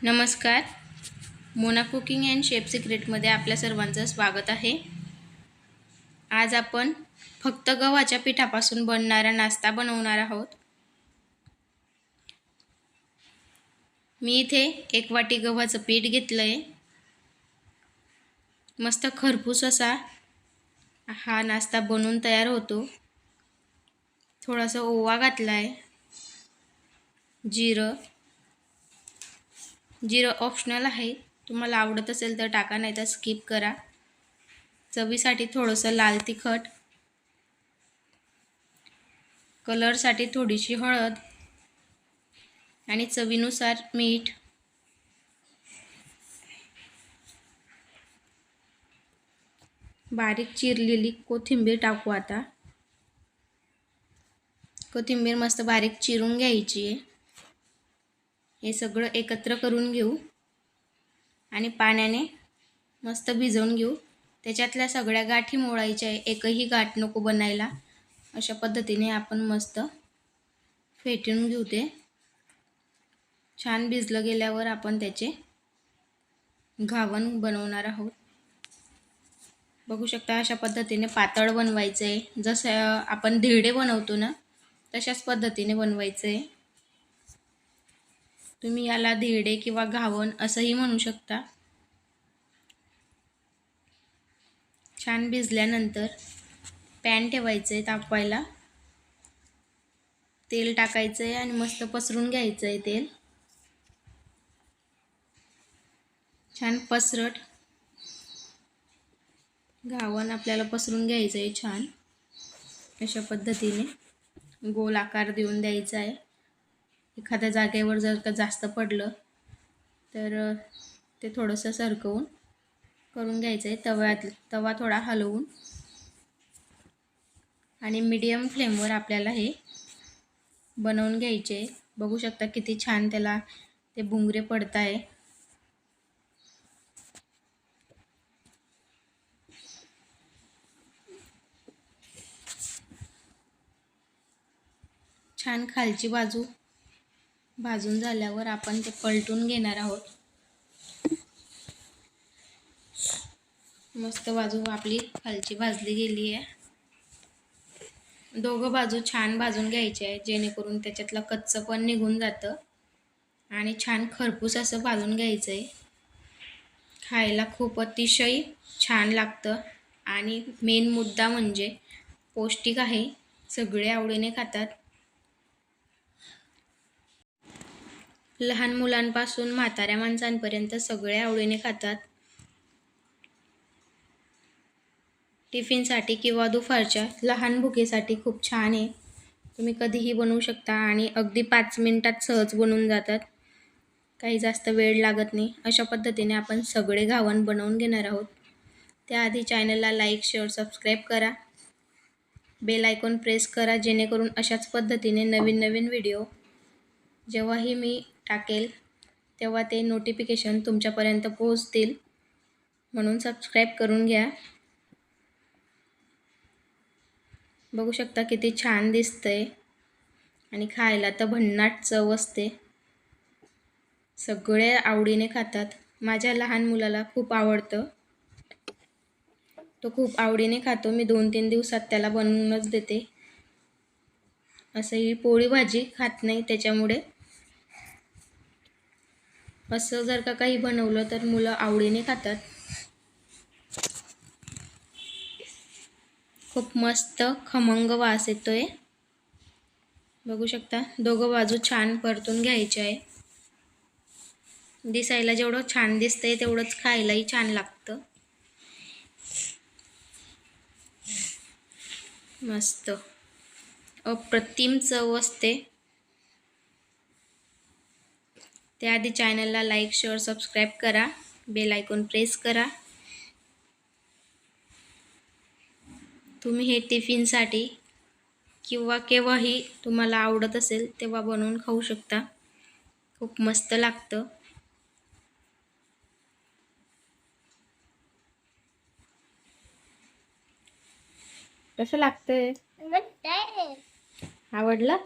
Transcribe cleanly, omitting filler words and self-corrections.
नमस्कार. Mona cooking and chef सिक्रेटमध्ये आपल्या सर्वांचं स्वागत आहे. आज आपण फक्त गव्हाच्या पिठापासून बनणारा नाश्ता बनवणार आहोत. मी इथे 1 वाटी गव्हाचं पीठ घेतलं आहे. मस्त खरपूस असा हा नाश्ता बनवून तयार होतो. थोडासा ओवा घातला आहे. जिरं ऑप्शनल आहे. तुम्हाला आवडत असेल तर टाका, नाही तर स्किप करा. चवीसाठी थोडंसं लाल तिखट, कलरसाठी थोडीशी हळद आणि चवीनुसार मीठ. बारीक चिरलेली कोथिंबीर टाकू. आता कोथिंबीर मस्त बारीक चिरून घ्यायची आहे. हे सगळं एकत्र करून घेऊ आणि पाण्याने मस्त भिजवून घेऊ. त्याच्यातल्या सगळ्या गाठी मोडायच्या आहे. एकही गाठ नको बनायला. अशा पद्धतीने आपण मस्त फेटून घेऊ. ते छान भिजलं गेल्यावर आपण त्याचे घावण बनवणार आहोत. बघू शकता, अशा पद्धतीने पातळ बनवायचं आहे. जसं आपण धिरडे बनवतो ना, तशाच पद्धतीने बनवायचं आहे. तुम्ही याला धिरडे किंवा घावण असंही म्हणू शकता. छान भिजल्यानंतर पॅन ठेवायचं आहे तापवायला. तेल टाकायचं आहे आणि मस्त पसरून घ्यायचं आहे तेल. छान पसरट घावण आपल्याला पसरून घ्यायचं आहे. छान अशा पद्धतीने गोल आकार देऊन द्यायचा आहे. एखाद्या जागेवर जर का जास्त पडलं तर ते थोडंसं सरकवून करून घ्यायचं आहे. तवा थोडा हलवून आणि मीडियम फ्लेमवर आपल्याला हे बनवून घ्यायचे. बघू शकता किती छान त्याला ते बुंगरे पडत आहे. छान खालची बाजू भाजून झाल्यावर आपण ते पलटून घेणार आहोत. मस्त बाजू आपली खालची भाजली गेली आहे. दोघं बाजू छान भाजून घ्यायचे आहे, जेणेकरून त्याच्यातलं कच्चं पण निघून जातं आणि छान खरपूस असं भाजून घ्यायचं आहे. खायला खूप अतिशय छान लागतं आणि मेन मुद्दा म्हणजे पौष्टिक आहे. सगळे आवडीने खातात. लहान मुलांपासून म्हाताऱ्या माणसांपर्यंत सगळे आवडीने खातात. टिफिनसाठी किंवा दुपारच्या लहान भुकेसाठी खूप छान आहे. तुम्ही कधीही बनवू शकता आणि अगदी 5 मिनिटात सहज बनून जातात. काही जास्त वेळ लागत नाही. अशा पद्धतीने आपण सगळे घावण बनवून घेणार आहोत. त्याआधी चॅनलला लाईक, शेअर, सबस्क्राईब करा. बेल आयकॉन प्रेस करा, जेणेकरून अशाच पद्धतीने नवीन नवीन व्हिडिओ जेव्हाही मी टाकेल तेव्हा ते नोटिफिकेशन तुमच्यापर्यंत पोहोचतील. म्हणून सबस्क्राईब करून घ्या. बघू शकता किती छान दिसतंय आणि खायला तर भन्नाट चव असते. सगळे आवडीने खातात. माझ्या लहान मुलाला खूप आवडतं. तो खूप आवडीने खातो. मी 2-3 दिवसात त्याला बनवूनच देते. असंही पोळी भाजी खात नाही, त्याच्यामुळे असं जर का काही बनवलं तर मुलं आवडीने खातात. खूप मस्त खमंग वास येतोय. बघू शकता, दोघं बाजू छान परतून घ्यायचे आहे. दिसायला जेवढं छान दिसतंय तेवढंच खायलाही छान लागतं. मस्त अप्रतिम चव असते. त्याआधी चॅनलला लाईक, शेअर, सबस्क्राईब करा. बेल आयकॉन प्रेस करा. तुम्ही हे टिफिनसाठी किंवा केव्हाही तुम्हाला आवडत असेल तेव्हा बनवून खाऊ शकता. खूप मस्त लागतं. कसं लागतंय? आवडलं?